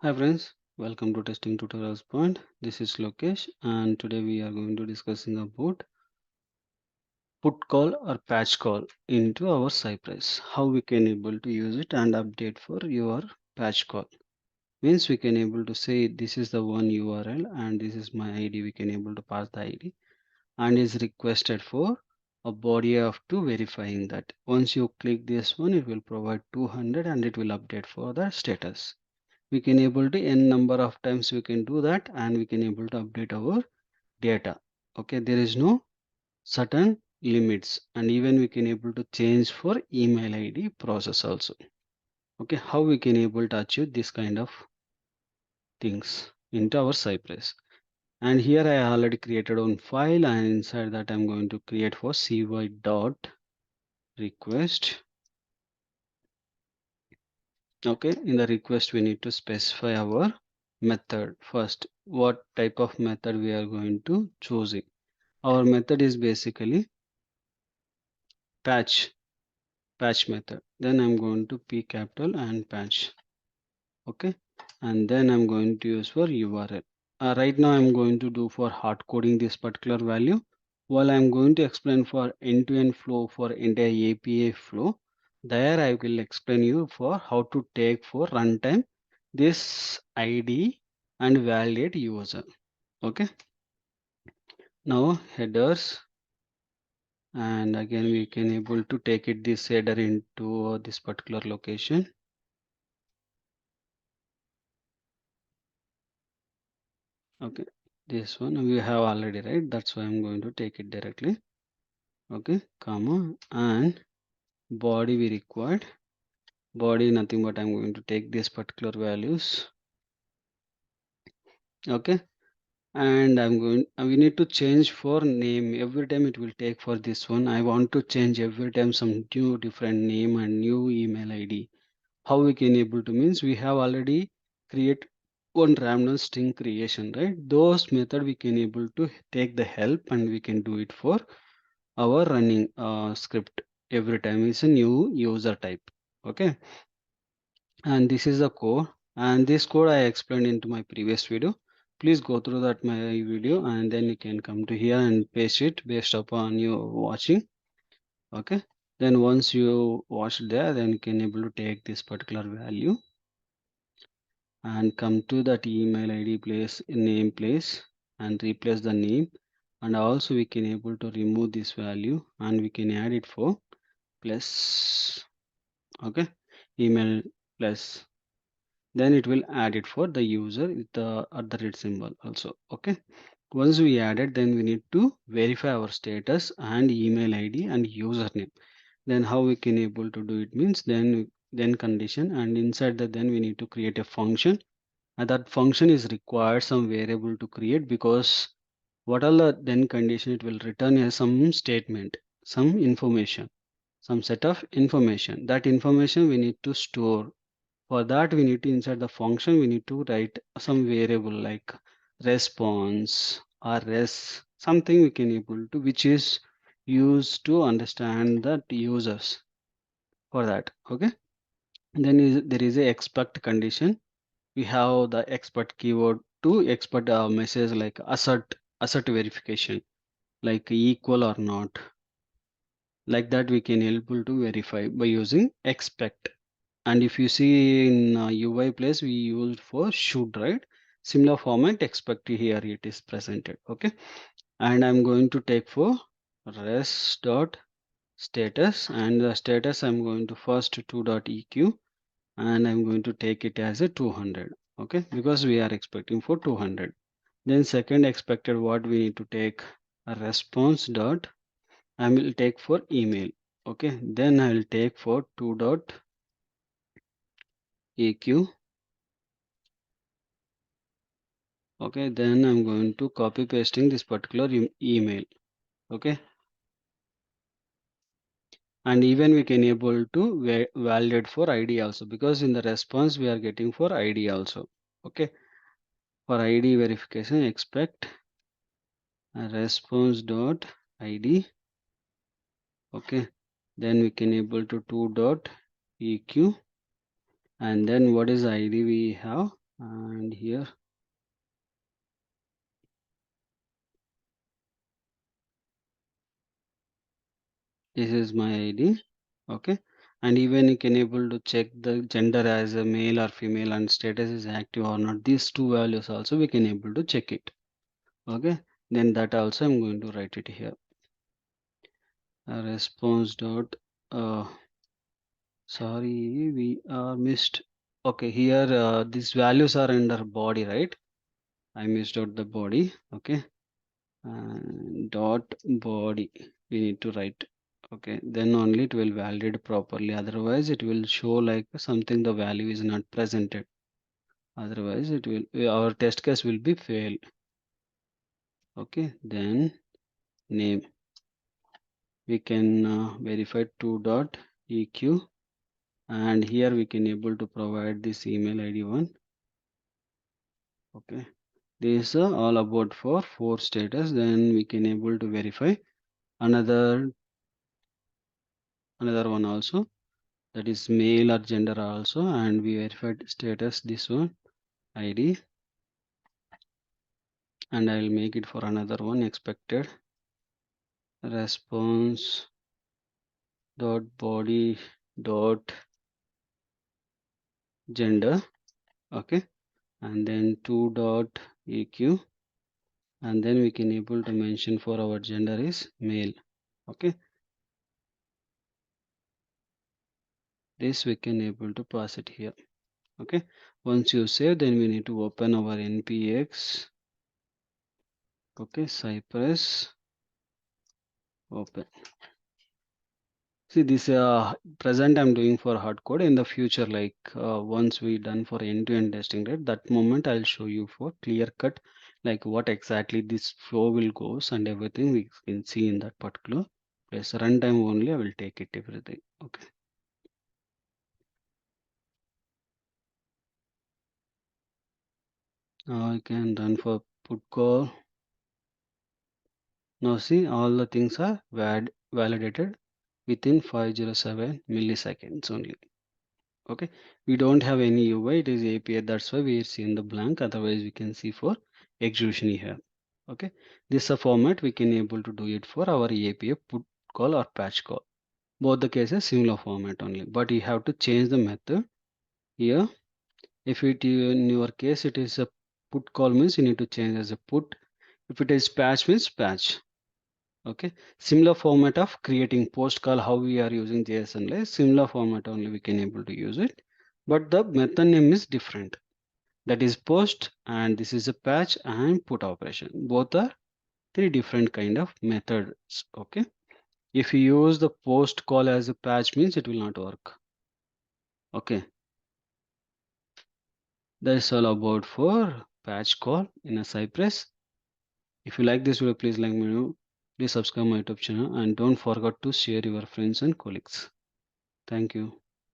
Hi friends, welcome to Testing Tutorials Point. This is Lokesh and today we are going to discussing about put call or patch call into our Cypress. How we can able to use it and update for your patch call. Means we can able to say this is the one URL and this is my ID. We can able to pass the ID and is requested for a body of to verifying that. Once you click this one, it will provide 200 and it will update for the status. We can able to n number of times we can do that and we can able to update our data. Okay, there is no certain limits and even we can able to change for email ID process also. Okay, how we can able to achieve this kind of things into our Cypress. And here I already created one file and inside that I'm going to create for cy dot request. Okay, in the request we need to specify our method first. What type of method we are going to choosing. Our method is basically patch method. Then I'm going to p capital and patch. Okay, and then I'm going to use for URL. Right now I'm going to do for hard coding this particular value, while I'm going to explain for end-to-end flow for entire API flow. There I will explain you for how to take for runtime this ID and validate user. Okay, now headers, and again we can able to take it this header into this particular location. Okay, this one we have already, right? That's why I'm going to take it directly. Okay, comma, and body we required. Body nothing but I'm going to take this particular values. Okay, and I'm going we need to change for name every time. It will take for this one. I want to change every time some new different name and new email ID. How we can able to means we have already create one random string creation, right? Those method we can able to take the help and we can do it for our running script. Every time is a new user type. Okay, and this is the code, and this code I explained into my previous video. Please go through that my video and then you can come to here and paste it based upon you watching. Okay, then once you watch there, then you can able to take this particular value and come to that email ID place name place and replace the name, and also we can able to remove this value and we can add it for plus. Okay, email plus, then it will add it for the user with the at the red symbol also. Okay, once we add it, then we need to verify our status and email ID and username. Then how we can able to do it means then condition, and inside that then we need to create a function, and that function is required some variable to create, because what are the then condition, it will return as some statement, some information, some set of information. That information we need to store. For that we need to inside the function we need to write some variable like response or res, something we can able to which is used to understand the users for that. Okay, then there is a expect condition. We have the expect keyword to expect a message like assert verification, like equal or not, like that we can able to verify by using expect. And if you see in UI place we used for should, right? Similar format expect here it is presented. Okay, and I'm going to take for res dot status, and the status I'm going to first 2.eq and I'm going to take it as a 200. Okay, because we are expecting for 200. Then second expected what we need to take a response dot I will take for email. Okay, then I will take for 2.eq. Okay, then I'm going to copy pasting this particular email. Okay, and even we can able to validate for ID also, because in the response we are getting for ID also. Okay, for ID verification expect a response dot ID. Okay, then we can able to 2.eq, and then what is ID we have, and here this is my ID. Okay, and even you can able to check the gender as a male or female and status is active or not. These two values also we can able to check it. Okay, then that also I'm going to write it here. Response dot sorry, we are missed. Okay, here these values are under body, right? I missed out the body. Okay, and dot body we need to write. Okay, then only it will validate properly. Otherwise, it will show like something the value is not presented. Otherwise, it will our test case will be fail. Okay, then name we can verify to dot eq, and here we can able to provide this email ID one. Okay, this is all about for four status. Then we can able to verify another one also, that is male or gender also, and we verified status this one ID, and I will make it for another one expected response dot body dot gender. Okay, and then 2 dot eq, and then we can able to mention for our gender is male. Okay, this we can able to pass it here. Okay, once you save, then we need to open our npx. Okay, Cypress, open. See this present I'm doing for hard code. In the future, like once we done for end-to-end testing, right, that moment I'll show you for clear cut, like what exactly this flow will goes and everything we can see in that particular place. Runtime only I will take it everything. Okay, now I can run for put call. Now see all the things are validated within 507 milliseconds only. Okay, we don't have any UI, it is API, that's why we see in the blank. Otherwise we can see for execution here. Okay, this is a format we can able to do it for our API put call or patch call. Both the cases similar format only, but you have to change the method here. If it in your case it is a put call, means you need to change as a put. If it is patch, means patch. Okay, similar format of creating post call, how we are using JSON, like similar format only we can able to use it, but the method name is different. That is post, and this is a patch and put operation. Both are three different kind of methods. Okay, if you use the post call as a patch, means it will not work. Okay, that's all about for patch call in a Cypress. If you like this video, please like me know. Please subscribe my YouTube channel and don't forget to share your friends and colleagues. Thank you.